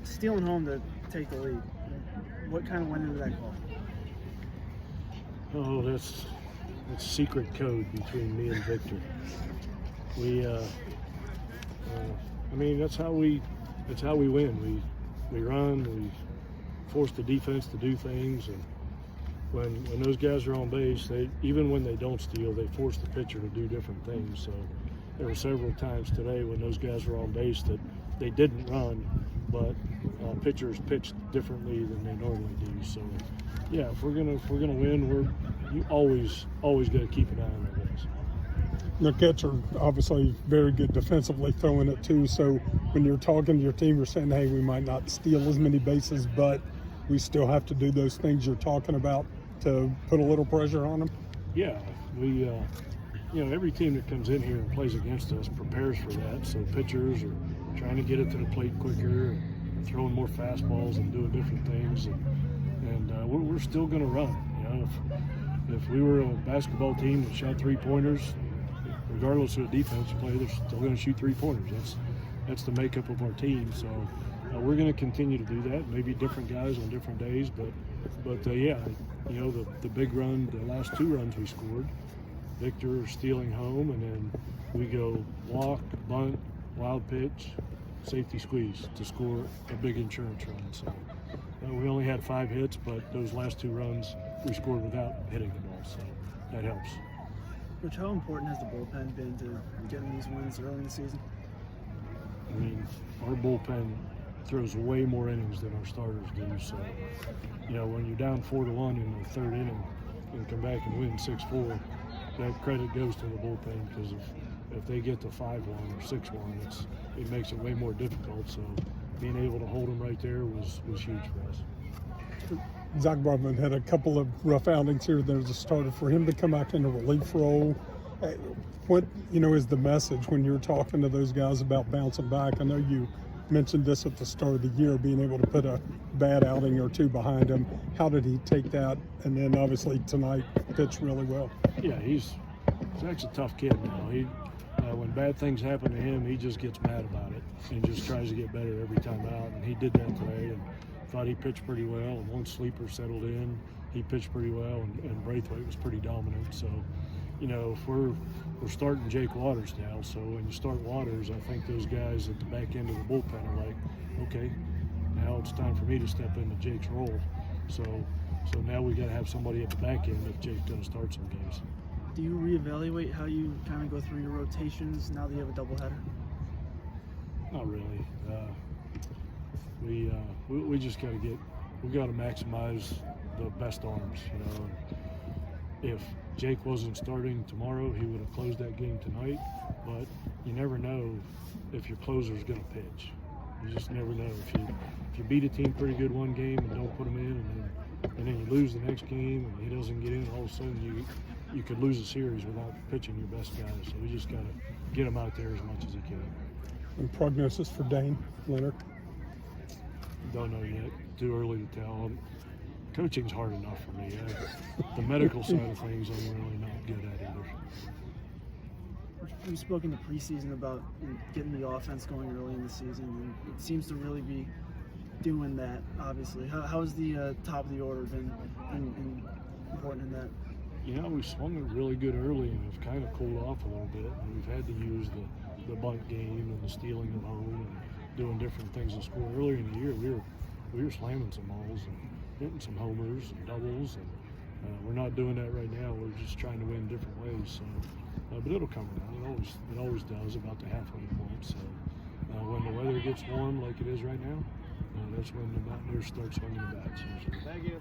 stealing home to take the lead. What kind of went into that call? Oh, that's secret code between me and Victor. I mean, that's how we win. We run, we force the defense to do things, and when those guys are on base, even when they don't steal, they force the pitcher to do different things. So there were several times today when those guys were on base that they didn't run, but pitchers pitched differently than they normally do. So yeah, if we're gonna win, you always got to keep an eye on our guys. The catcher obviously very good defensively throwing it too. So when you're talking to your team, you're saying, hey, we might not steal as many bases, but we still have to do those things you're talking about to put a little pressure on them. Yeah, we every team that comes in here and plays against us prepares for that. So pitchers are trying to get it to the plate quicker, and throwing more fastballs and doing different things, and we're still going to run. If we were a basketball team that shot 3-pointers, regardless of the defense you play, they're still going to shoot 3-pointers. That's the makeup of our team. So we're going to continue to do that. Maybe different guys on different days, but yeah, the big run, the last 2 runs we scored, Victor stealing home, and then we go walk, bunt, wild pitch, safety squeeze to score a big insurance run. So we only had 5 hits, but those last 2 runs we scored without hitting the ball, so that helps. Coach, how important has the bullpen been to getting these wins early in the season? I mean, our bullpen throws way more innings than our starters do. So, when you're down 4-1 in the 3rd inning and come back and win 6-4, that credit goes to the bullpen, because if they get to 5-1 or 6-1, it makes it way more difficult. So being able to hold them right there was huge for us. Zach Baumann had a couple of rough outings here. There's a starter for him to come back in a relief role. What is the message when you're talking to those guys about bouncing back? I know you mentioned this at the start of the year, being able to put a bad outing or 2 behind him. How did he take that? And then obviously tonight pitched really well. Yeah, Zach's a tough kid now. He when bad things happen to him, he just gets mad about it and just tries to get better every time out. And he did that today, and thought he pitched pretty well. And once Sleeper settled in, he pitched pretty well, and Braithwaite was pretty dominant. So, if we're starting Jake Waters now, so when you start Waters, I think those guys at the back end of the bullpen are like, okay, now it's time for me to step into Jake's role. So now we got to have somebody at the back end if Jake's going to start some games. Do you reevaluate how you kind of go through your rotations now that you have a doubleheader? Not really. We just got to maximize the best arms. If Jake wasn't starting tomorrow, he would have closed that game tonight. But you never know if your closer is going to pitch. You just never know. If you beat a team pretty good one game and don't put him in, and then you lose the next game and he doesn't get in, all of a sudden you could lose a series without pitching your best guys. So we just got to get him out there as much as he can. And prognosis for Dane Leonard? Don't know yet. Too early to tell. Coaching's hard enough for me. The medical side of things I'm really not good at either. We've spoken the preseason about getting the offense going early in the season, and it seems to really be doing that, obviously. How has the top of the order been important in that? We swung it really good early and have kind of cooled off a little bit. And we've had to use the bunt game and the stealing of home and doing different things to score. Earlier in the year, we were slamming some balls and hitting some homers and doubles, and we're not doing that right now. We're just trying to win different ways. So, but it'll come around. It always does about the halfway point. So when the weather gets warm like it is right now, that's when the Mountaineers start swinging the bats. Thank you.